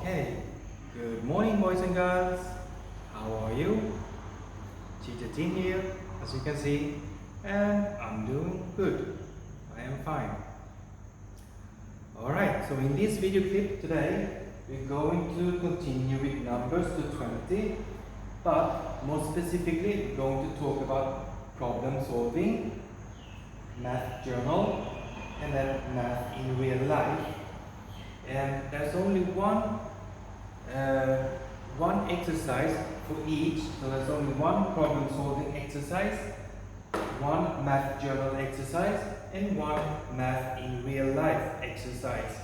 Okay, good morning, boys and girls. How are you? Teacher Tim here, as you can see, and I'm doing good. I am fine. Alright, so in this video clip today, we're going to continue with numbers to 20, but more specifically, we're going to talk about problem solving, math journal, and then math in real life. And there's only one exercise for each, so there's only one problem solving exercise, one math journal exercise, and one math in real life exercise.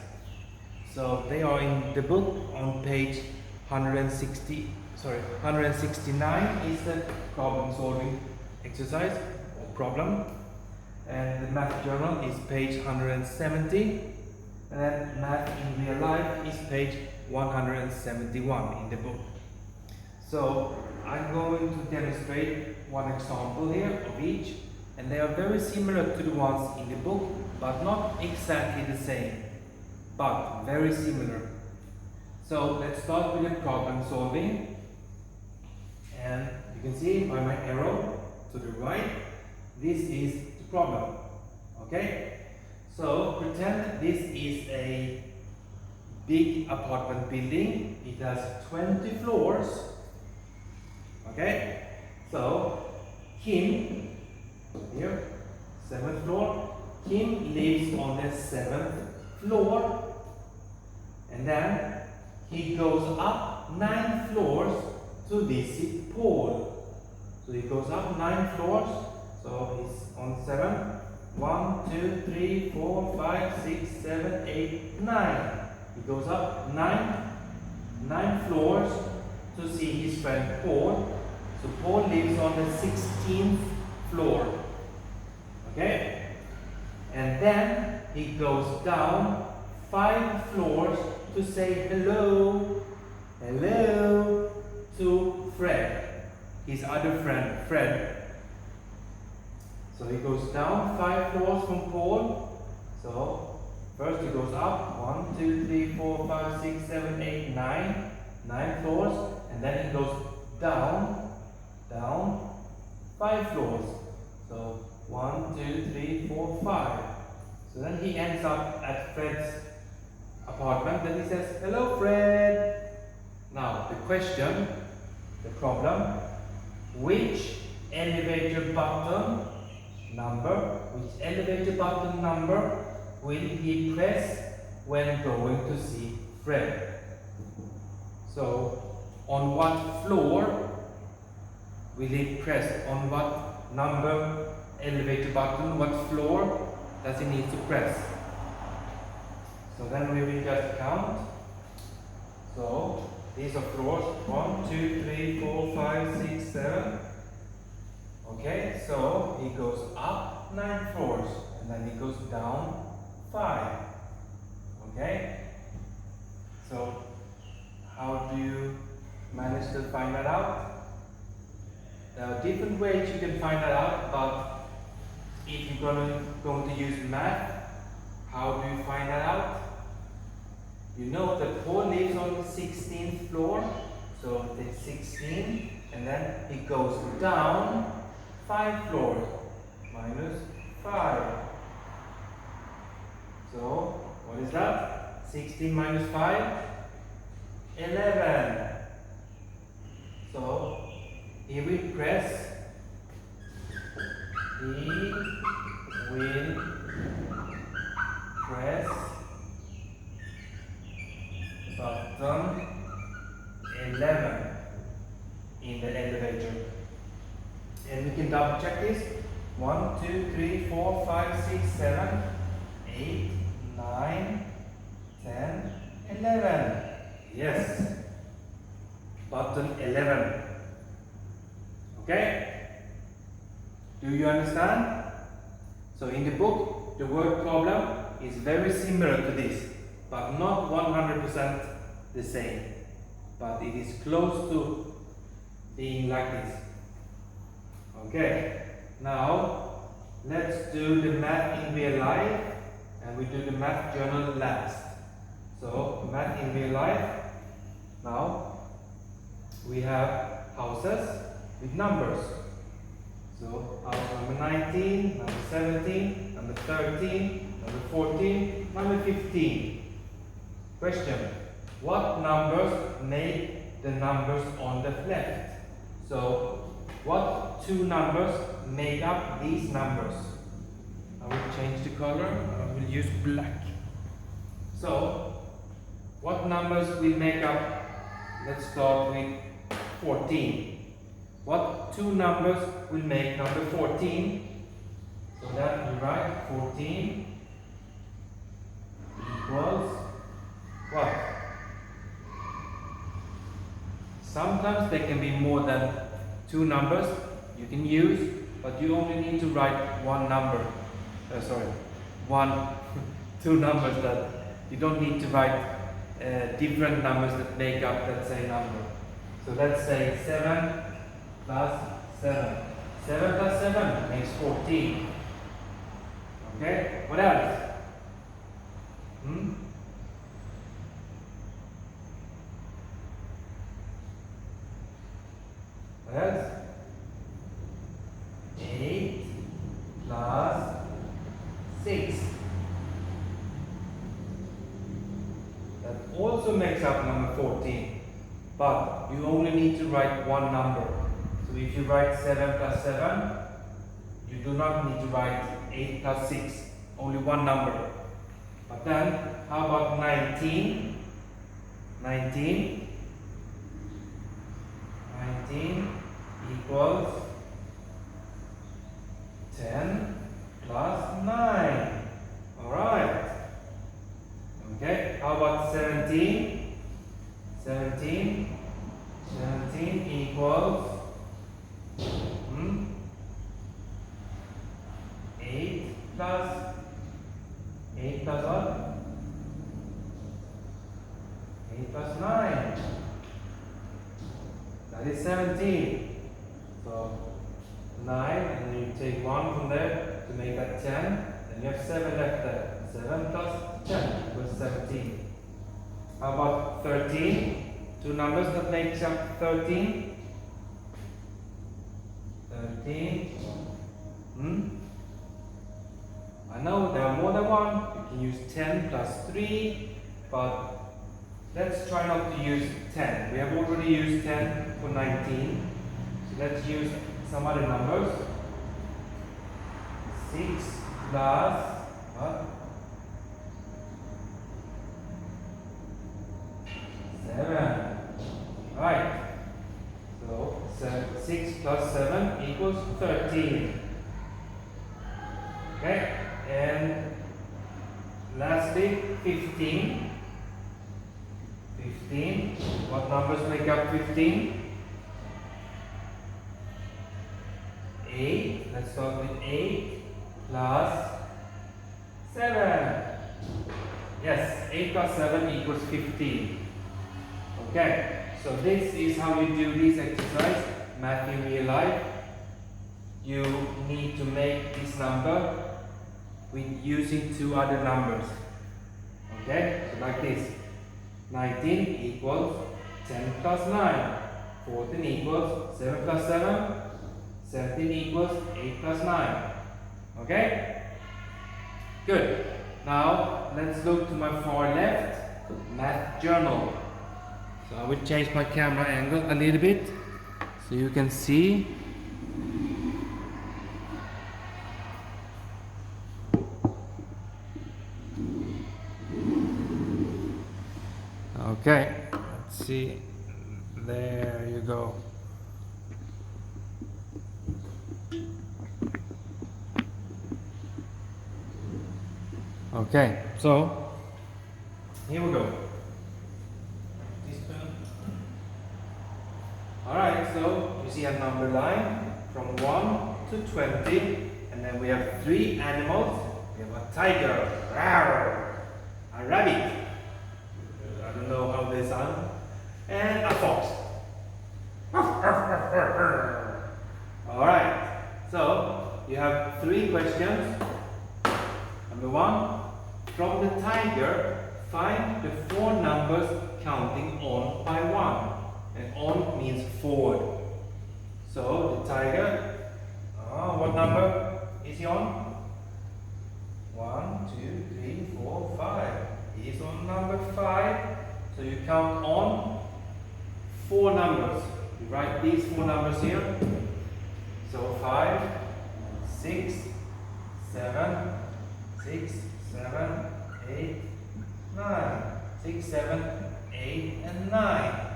So they are in the book on page 169 is the problem solving exercise or problem, and the math journal is page 170. And then math in real life is page 171 in the book. So I'm going to demonstrate one example here of each, and they are very similar to the ones in the book, but not exactly the same, but very similar. So let's start with the problem solving, and you can see by my arrow to the right, this is the problem. Okay? So pretend this is a big apartment building. It has 20 floors. Okay? So Kim, here, 7th floor. Kim lives on the 7th floor. And then he goes up 9 floors to visit Paul. So he goes up 9 floors. So he's on 7. 1, 2, 3, 4, 5, 6, 7, 8, 9. He goes up 9 floors to see his friend Paul. So Paul lives on the 16th floor. Okay? And then he goes down 5 floors to say hello to Fred, his other friend, Fred. So he goes down 5 floors from Paul. So first he goes up 1, 2, 3, 4, 5, 6, 7, 8, 9. 9 floors. And then he goes down 5 floors. So 1, 2, 3, 4, 5. So then he ends up at Fred's apartment. Then he says, hello Fred. Now the question, the problem, which elevator button number will he press when going to see Fred? So on what floor will he press? On what number elevator button, what floor does he need to press? So then we will just count. So these are floors 1, 2, 3, 4, 5, 6, 7. Okay, so he goes up 9 floors and then he goes down 5. Okay, so how do you manage to find that out? There are different ways you can find that out, but if you're going to use math, how do you find that out? You know that Paul lives on the 16th floor, so the 16, and then he goes down 5 floors minus 5. So what is that? 16 minus 5? 11. So he will press button 11 in the elevator. And we can double check this. 1, 2, 3, 4, 5, 6, 7, 8, 9, 10, 11. Yes. Button 11. Okay? Do you understand? So in the book, the word problem is very similar to this, but not 100% the same. But it is close to being like this. Okay, now let's do the math in real life, and we do the math journal last. So math in real life, Now we have houses with numbers. So house number 19, number 17, number 13, number 14, number 15. Question: what numbers make the numbers on the left? So what two numbers make up these numbers? I will change the color. I will use black. So what numbers will make up? Let's start with 14. What two numbers will make number 14? So that we write 14 equals what? Sometimes there can be more than two numbers you can use, but you only need to write one number. Two numbers that you don't need to write different numbers that make up that same number. So let's say 7 plus 7. 7 plus 7 makes 14. Okay, what else? What else? 8 plus 6. That also makes up number 14. But you only need to write one number. So if you write 7 plus 7, you do not need to write 8 plus 6. Only one number. But then, how about 19? 19 equals 10 plus 9. Alright. Okay, how about 17? 17 equals 8 plus what? 8 plus 9. That is 17. So 9, and you take 1 from there to make that 10. Then you have 7 left there. 7 plus 10 equals 17. How about 13? Two numbers that make up 13. 13. I know there are more than one. You can use 10 plus 3, but let's try not to use 10. We have already used 10 for 19. So let's use some other numbers. 6 plus what? 7. Right. So 6 plus 7 equals 13. Okay. And lastly, 15. 15. What numbers make up 15? 8. Let's start with 8 plus 7. Yes, 8 plus 7 equals 15. Okay, so this is how you do this exercise, math in real life. You need to make this number with using two other numbers. Okay, so like this. 19 equals 10 plus 9. 14 equals 7 plus 7. 17 equals 8 plus 9. Okay? Good. Now, let's look to my far left, math journal. So I will change my camera angle a little bit so you can see. Okay, let's see. There you go. Okay, so here we go. Alright, so you see a number line from 1 to 20, and then we have 3 animals. We have a tiger, a rabbit, I don't know how they sound, and a fox. Alright, so you have 3 questions. Number 1, from the tiger, find the 4 numbers counting on by one. And on means forward. So the tiger, what number is he on? 1, 2, 3, 4, 5. He is on number 5. So you count on 4 numbers. You write these 4 numbers here. So 5, 6, 7, 6, 7, 8, 9. 6, 7, 8, and 9.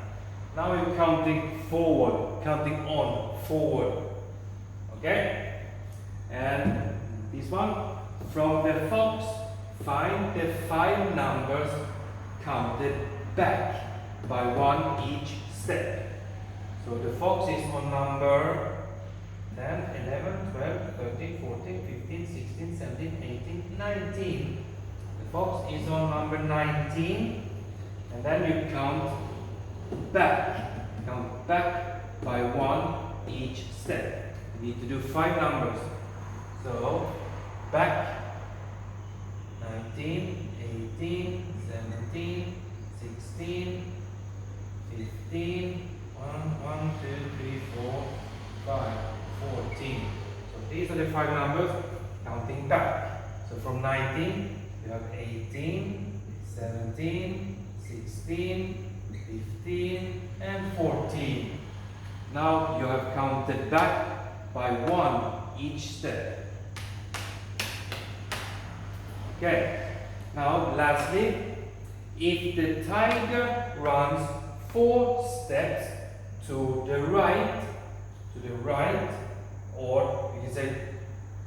Now you're counting forward, counting on, forward. Okay? And this one, from the fox, find the 5 numbers counted back by 1 each step. So the fox is on number 10, 11, 12, 13, 14, 15, 16, 17, 18, 19. The fox is on number 19. And then you count back by 1 each step. You need to do 5 numbers. So back 19, 18, 17, 16, 15, 1, 2, 3, 4, 5, 14. So these are the 5 numbers counting back. So from 19 you have 18, 17, 16, 15, and 14. Now you have counted back by 1 each step. Okay. Now lastly, if the tiger runs 4 steps to the right, or you can say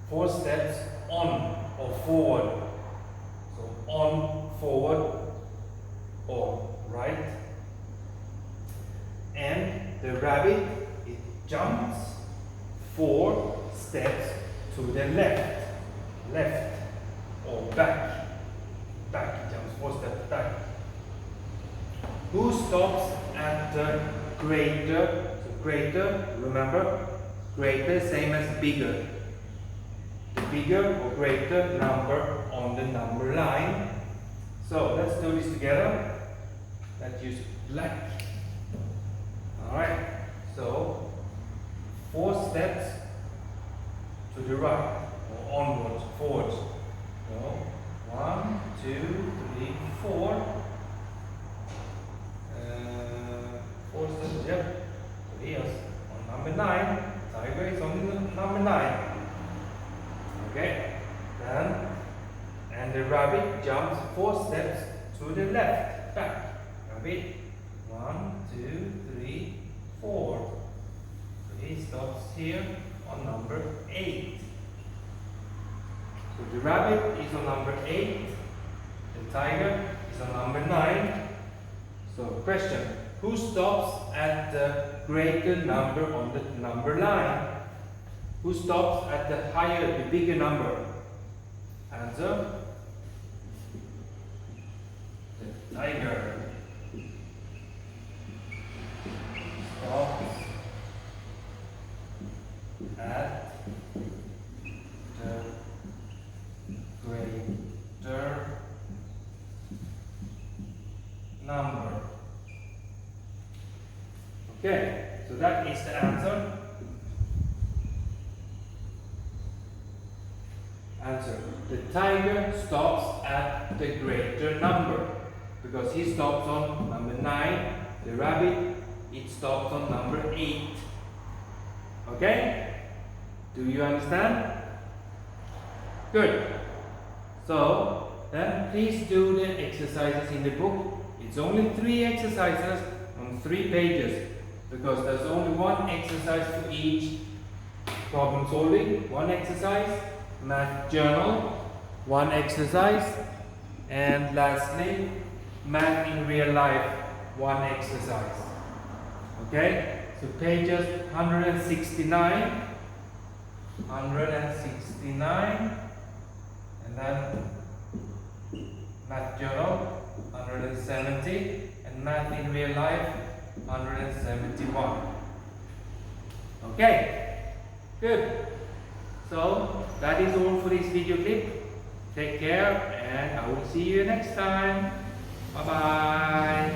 4 steps on or forward. So on, forward, or right. And the rabbit, it jumps 4 steps to the left, or back, it jumps 4 steps back. Who stops at the greater? So greater, remember, greater same as bigger. The bigger or greater number on the number line. So let's do this together. Let's use black. Alright, so 4 steps to the right, or onwards, forwards. So 1, 2, 3, 4. 4 steps, yep. So here's on number 9. Tiger is on number 9. Okay, then, and the rabbit jumps 4 steps to the left, back. Rabbit, 1, 2, 3, 4. So he stops here on number 8. So the rabbit is on number 8. The tiger is on number 9. So question, who stops at the greater number on the number line? Who stops at the higher, the bigger number? Answer, the tiger. Stops at the greater number. Okay, so that is the answer. Answer. The tiger stops at the greater number because he stops on number 9. The rabbit, it stops on number 8. Okay? Do you understand? Good. So, then please do the exercises in the book. It's only 3 exercises on 3 pages because there's only 1 exercise for each problem solving. 1 exercise, math journal, 1 exercise, and lastly, math in real life, 1 exercise. Okay? So pages 169, and then math journal 170, and math in real life 171. Okay, good. So that is all for this video clip. Take care, and I will see you next time. Bye bye.